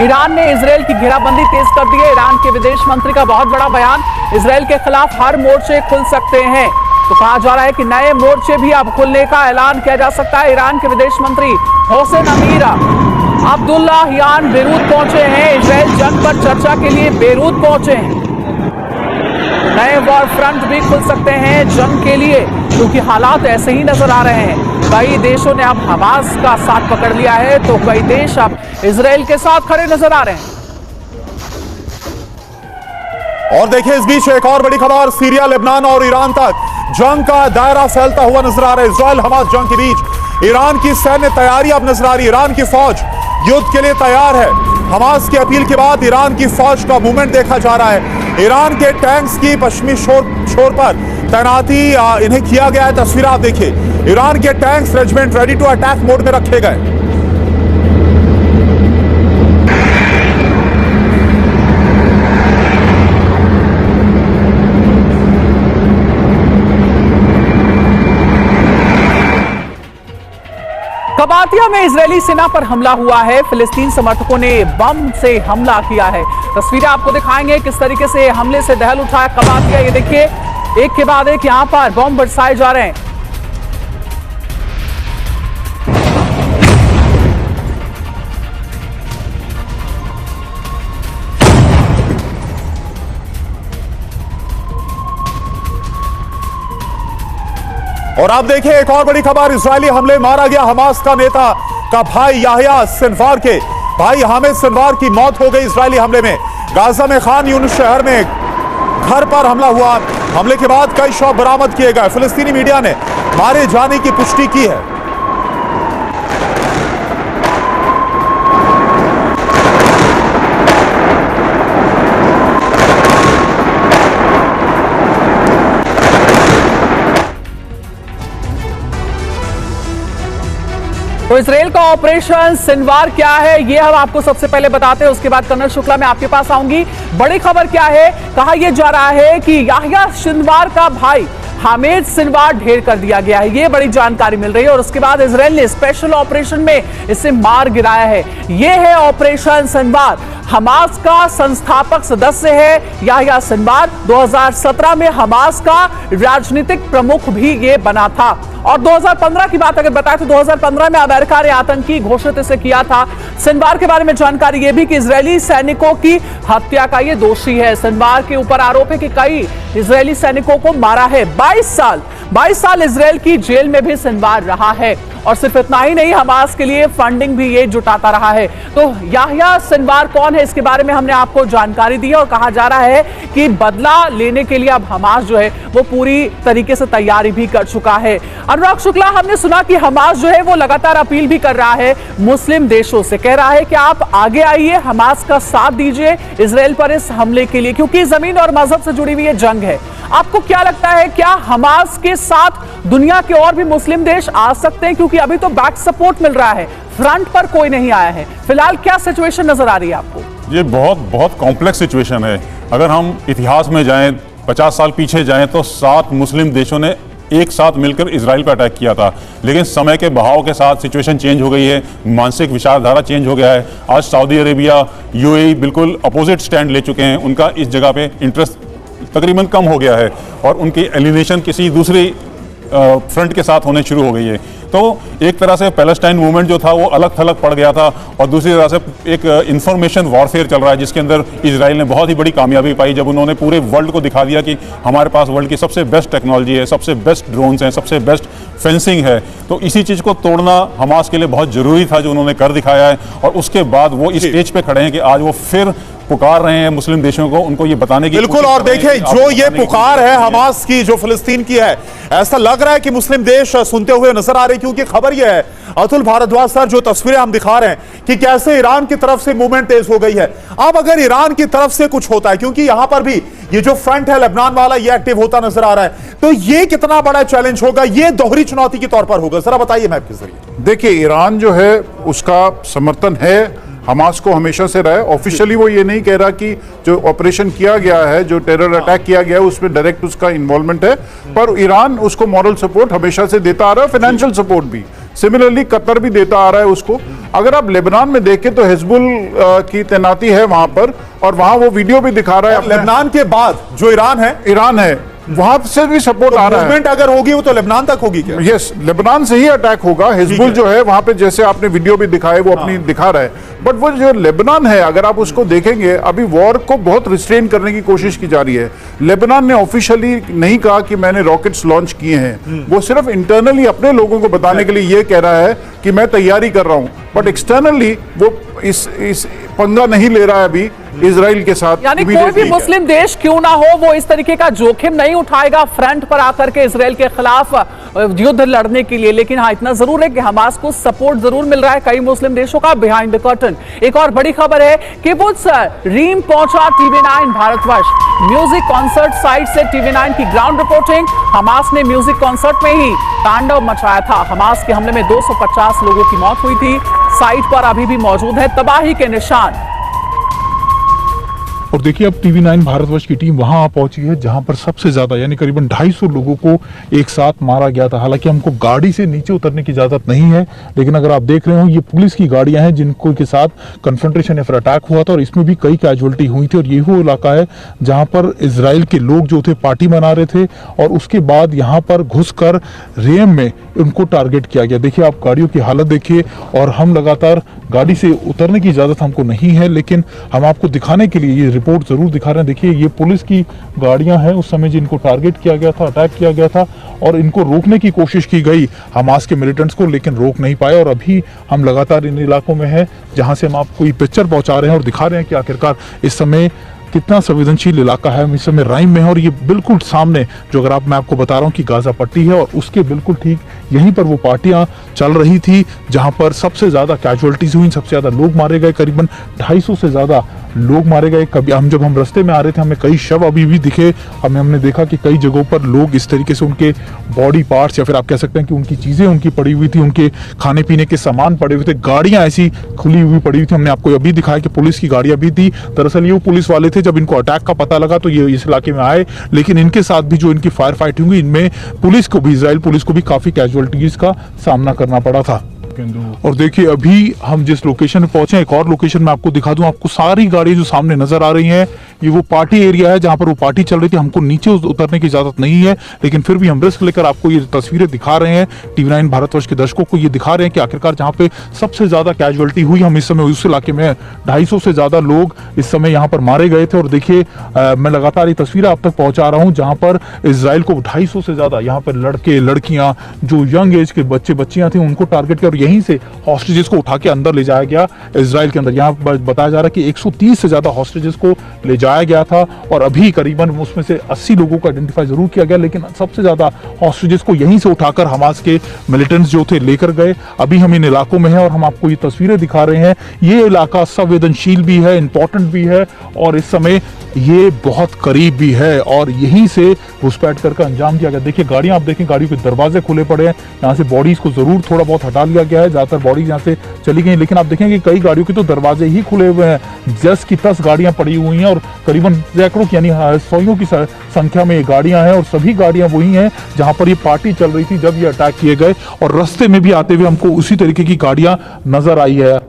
Iran ने Israel की घेराबंदी तेज कर दी है। ईरान के विदेश मंत्री का बहुत बड़ा बयान, इसराइल के खिलाफ हर मोर्चे खुल सकते हैं। तो कहा जा रहा है कि नए मोर्चे भी अब खुलने का ऐलान किया जा सकता है। ईरान के विदेश मंत्री हुसैन अमीर अब्दुल्लाहियान बेरूत पहुंचे हैं। इसराइल जंग पर चर्चा के लिए बेरूत पहुंचे हैं। नए वॉर फ्रंट भी खुल सकते हैं जंग के लिए, क्योंकि हालात ऐसे ही नजर आ रहे हैं। कई देशों ने अब हमास का साथ पकड़ लिया है, तो कई देश अब इसराइल के साथ खड़े नजर आ रहे हैं। और देखिए, इस बीच एक और बड़ी खबर, सीरिया, लेबनान और ईरान तक जंग का दायरा फैलता हुआ नजर आ रहा है। इजराइल हमास जंग के बीच ईरान की सैन्य तैयारी अब नजर आ रही है। ईरान की फौज युद्ध के लिए तैयार है। हमास की अपील के बाद ईरान की फौज का मूवमेंट देखा जा रहा है। ईरान के टैंक्स की पश्चिमी छोर पर तैनाती इन्हें किया गया है। तस्वीर आप देखिए, ईरान के tanks regiment ready to attack mode में रखे गए। कबातिया में इजरायली सेना पर हमला हुआ है। फिलिस्तीन समर्थकों ने बम से हमला किया है। तस्वीरें आपको दिखाएंगे किस तरीके से हमले से दहल उठा है कबातिया। ये देखिए, एक के बाद एक यहां पर बम बरसाए जा रहे हैं। और आप देखिए, एक और बड़ी खबर, इजरायली हमले मारा गया हमास का नेता का भाई याहिया सिनवार के भाई हामिद सिनवार की मौत हो गई इजरायली हमले में। गाजा में खान यूनिस शहर में घर पर हमला हुआ। हमले के बाद कई शव बरामद किए गए। फिलिस्तीनी मीडिया ने मारे जाने की पुष्टि की है। तो इसराइल का ऑपरेशन सिनवार क्या है, ये हम आपको सबसे पहले बताते हैं। उसके बाद कर्नल शुक्ला मैं आपके पास आऊंगी। बड़ी खबर क्या है, कहा यह जा रहा है कि याहिया सिनवार का भाई हामिद सिनवार ढेर कर दिया गया है। ये बड़ी जानकारी मिल रही है। और उसके बाद इसराइल ने स्पेशल ऑपरेशन में इसे मार गिराया है। यह है ऑपरेशन सिनवार। हमास का संस्थापक सदस्य है याहिया सिनवार। 2017 में हमास का राजनीतिक प्रमुख भी ये बना था। और 2015 की बात अगर बताएं तो 2015 में अमेरिका ने आतंकी घोषित इसे किया था। सिनवार के बारे में जानकारी यह भी कि इजरायली सैनिकों की हत्या का ये दोषी है। सिनवार के ऊपर आरोप है कि कई इजरायली सैनिकों को मारा है। 22 साल इजरायल की जेल में भी सिनवार रहा है। और सिर्फ इतना ही नहीं, हमास के लिए फंडिंग भी ये जुटाता रहा है। तो याहिया सिनवार कौन है, इसके बारे में हमने आपको जानकारी दी है। और कहा जा रहा है कि बदला लेने के लिए अब हमास जो है वो पूरी तरीके से तैयारी भी कर चुका है। अनुराग शुक्ला, हमने सुना कि हमास जो है वो लगातार अपील भी कर रहा है मुस्लिम देशों से, कह रहा है कि आप आगे आइए, हमास का साथ दीजिए इसराइल पर इस हमले के लिए, क्योंकि जमीन और मजहब से जुड़ी हुई ये जंग है। आपको क्या लगता है, क्या हमास के साथ दुनिया के और भी मुस्लिम देश आ सकते हैं? क्योंकि अभी तो बैक सपोर्ट मिल रहा है, फ्रंट पर कोई नहीं आया है। फिलहाल क्या सिचुएशन नजर आ रही है आपको? ये बहुत कॉम्प्लेक्स सिचुएशन है। अगर हम इतिहास में जाएं, 50 साल पीछे जाएं, तो 7 मुस्लिम देशों ने एक साथ मिलकर इजराइल पर अटैक किया था। लेकिन समय के बहाव के साथ सिचुएशन चेंज हो गई है, मानसिक विचारधारा चेंज हो गया है। आज सऊदी अरेबिया, यूएई बिल्कुल अपोजिट स्टैंड ले चुके हैं। उनका इस जगह पे इंटरेस्ट तकरीबन कम हो गया है और उनकी एलिनेशन किसी दूसरी फ्रंट के साथ होने शुरू हो गई है। तो एक तरह से पैलेस्टाइन मूवमेंट जो था वो अलग थलग पड़ गया था, और दूसरी तरह से एक इंफॉर्मेशन वॉरफेयर चल रहा है, जिसके अंदर इजराइल ने बहुत ही बड़ी कामयाबी पाई जब उन्होंने पूरे वर्ल्ड को दिखा दिया कि हमारे पास वर्ल्ड की सबसे बेस्ट टेक्नोलॉजी है, सबसे बेस्ट ड्रोन्स हैं, सबसे बेस्ट फेंसिंग है। तो इसी चीज़ को तोड़ना हमास के लिए बहुत ज़रूरी था, जो उन्होंने कर दिखाया है। और उसके बाद वो इस स्टेज पे खड़े हैं कि आज वो फिर पुकार रहे हैं मुस्लिम देशों को, उनको ये बताने की बिल्कुल। और देखिए, जो ये पुकार है हमास की, जो फिलिस्तीन की है, ऐसा लग रहा है कि मुस्लिम देश सुनते हुए नजर आ रहे हैं। क्योंकि खबर यह है, अतुल भारद्वाज सर, जो तस्वीरें हम दिखा रहे हैं कि कैसे ईरान की तरफ से मूवमेंट तेज हो गई है। अब अगर ईरान की तरफ से कुछ होता है, क्योंकि यहां पर भी ये जो फ्रंट है लेबनान वाला, ये एक्टिव होता नजर आ रहा है, तो ये कितना बड़ा चैलेंज होगा, ये दोहरी चुनौती के तौर पर होगा। जरा बताइए मैप के जरिए। देखिए, ईरान जो है उसका समर्थन है हमास को, हमेशा से रहा है। ऑफिशियली वो ये नहीं कह रहा कि जो ऑपरेशन किया गया है, जो टेरर अटैक किया गया है, उसमें डायरेक्ट उसका इन्वॉल्वमेंट है, पर ईरान उसको मॉरल सपोर्ट हमेशा से देता आ रहा है, फाइनेंशियल सपोर्ट भी। सिमिलरली कतर भी देता आ रहा है उसको। अगर आप लेबनान में देखें तो हिजबुल की तैनाती है वहां पर, और वहां वो वीडियो भी दिखा रहा है। लेबनान के बाद जो ईरान है वहां से भी सपोर्ट आ रहा है। मूवमेंट अगर होगी वो तो लेबनान तक होगी क्या? यस, लेबनान से ही अटैक होगा। हिजबुल जो है वहां पे, जैसे आपने वीडियो भी दिखाए, वो अपनी दिखा रहा है, बट वो जो लेबनान है अगर आप उसको देखेंगे, अभी वॉर को बहुत रिस्ट्रेन करने की कोशिश की जा रही है। लेबनान ने ऑफिशियली नहीं कहा कि मैंने रॉकेट्स लॉन्च किए हैं, वो सिर्फ इंटरनली अपने लोगों को बताने के लिए ये कह रहा है कि मैं तैयारी कर रहा हूं, बट एक्सटर्नली वो इस पंगा नहीं ले रहा है अभी इजराइल के साथ। यानी कोई भी मुस्लिम देश क्यों ना हो, वो इस तरीके का जोखिम नहीं उठाएगा फ्रंट पर आकर के इजराइल के खिलाफ युद्ध लड़ने के लिए। लेकिन हाँ, इतना जरूर है कि हमास को सपोर्ट जरूर मिल रहा है कई मुस्लिम देशों का बिहाइंड द कर्टन। एक और बड़ी खबर है कि रीम पहुंचा TV9 Bharatvarsh. Music concert site से TV9 की ग्राउंड रिपोर्टिंग। हमास ने म्यूजिक कॉन्सर्ट में ही तांडव मचाया था। हमास के हमले में 250 लोगों की मौत हुई थी। साइट पर अभी भी मौजूद है तबाही के निशान। और देखिए अब TV9 भारतवर्ष की टीम वहां पहुंची है जहां पर सबसे ज्यादा यानी करीबन 250 लोगों को एक साथ मारा गया था। हालांकि हमको गाड़ी से नीचे उतरने की इजाजत नहीं है, लेकिन अगर आप देख रहे हो ये पुलिस की गाड़ियां हैं जिनको के साथ कन्फ्रंटेशन या फिर अटैक हुआ था, और इसमें भी कई कैजुअलिटी हुई थी। और ये वो इलाका है जहां पर इजराइल के लोग जो थे पार्टी मना रहे थे, और उसके बाद यहाँ पर घुसकर रेम में उनको टारगेट किया गया। देखिए आप गाड़ियों की हालत देखिए, और हम लगातार गाड़ी से उतरने की इजाजत हमको नहीं है, लेकिन हम आपको दिखाने के लिए ये रिपोर्ट जरूर दिखा रहे हैं। देखिए ये पुलिस की गाड़ियां हैं उस समय जिनको टारगेट किया गया था, अटैक किया गया था, और इनको रोकने की कोशिश की गई हमास के मिलिटेंट्स को, लेकिन रोक नहीं पाए। और अभी हम लगातार इन इलाकों में हैं जहां से हम आपको ये पिक्चर पहुंचा रहे हैं और दिखा रहे हैं कि आखिरकार इस समय कितना संवेदनशील इलाका है। हम इस समय राइम में है, और ये बिल्कुल सामने जो अगर मैं आपको बता रहा हूँ कि गाजा पट्टी है, और उसके बिल्कुल ठीक यहीं पर वो पार्टियां चल रही थी जहां पर सबसे ज्यादा कैजुअलिटीज हुई, सबसे ज्यादा लोग मारे गए। करीबन 250 से ज्यादा लोग मारे गए। कभी जब हम रास्ते में आ रहे थे हमें कई शव अभी भी दिखे। हमने देखा कि कई जगहों पर लोग इस तरीके से उनके बॉडी पार्ट्स या फिर आप कह सकते हैं कि उनकी चीजें उनकी पड़ी हुई थी, उनके खाने पीने के सामान पड़े हुए थे, गाड़ियां ऐसी खुली हुई पड़ी हुई थी। हमने आपको अभी दिखाया कि पुलिस की गाड़ियां भी थी। दरअसल ये वो पुलिस वाले थे, जब इनको अटैक का पता लगा तो ये इस इलाके में आए, लेकिन इनके साथ भी जो इनकी फायर फाइटिंग हुई, इनमें पुलिस को भी, इजराइल पुलिस को भी काफी कैजुअलिटीज का सामना करना पड़ा था। और देखिए अभी हम जिस लोकेशन पे पहुंचे, एक और लोकेशन मैं आपको दिखा दूं। आपको सारी गाड़ी जो सामने नजर आ रही हैं, ये वो पार्टी एरिया है जहां पर वो पार्टी चल रही थी। हमको नीचे उतरने की इजाजत नहीं है, लेकिन फिर भी हम रिस्क लेकर आपको ये तस्वीरें दिखा रहे हैं। TV9 भारतवर्ष के दर्शकों को ये दिखा रहे हैं कि आखिरकार जहां पे सबसे ज्यादा कैजुअलिटी हुई, हम इस समय उस इलाके में 250 से ज्यादा लोग इस समय यहाँ पर मारे गए थे। और देखिए मैं लगातार ये तस्वीरें आप तक पहुंचा रहा हूँ जहां पर इजराइल को 250 से ज्यादा यहाँ पर लड़के लड़कियां जो यंग एज के बच्चे बच्चियां थे उनको टारगेट किया, और यहीं से हॉस्टेजेस को उठा के अंदर ले जाया गया इजराइल के अंदर। यहाँ बताया जा रहा है कि 130 से ज्यादा हॉस्टेजेस को ले जाया गया था, और अभी करीबन उसमें से 80 लोगों को आइडेंटिफाई जरूर किया गया, लेकिन सबसे ज्यादा हॉस्टेजेस को यहीं से उठाकर हमास के मिलिटेंट्स जो थे लेकर गए। अभी हम इन इलाकों में हैं और हम आपको ये तस्वीरें दिखा रहे हैं। ये इलाका संवेदनशील भी है, इंपॉर्टेंट भी है, और इस समय ये बहुत करीब भी है, और यहीं से घुसपैठ करके अंजाम दिया गया। देखिए गाड़ियां आप देखें, गाड़ियों के दरवाजे खुले पड़े हैं। यहाँ से बॉडीज को जरूर थोड़ा बहुत हटा लिया गया है, ज्यादातर बॉडीज यहाँ से चली गई, लेकिन आप देखेंगे कई गाड़ियों के तो दरवाजे ही खुले हुए हैं। 10 की 10 गाड़ियां पड़ी हुई हैं, और करीबन सैकड़ों यानी सौयों की संख्या में ये गाड़ियां हैं, और सभी गाड़ियां वही हैं जहां पर ये पार्टी चल रही थी जब ये अटैक किए गए। और रास्ते में भी आते हुए हमको उसी तरीके की गाड़ियां नजर आई है।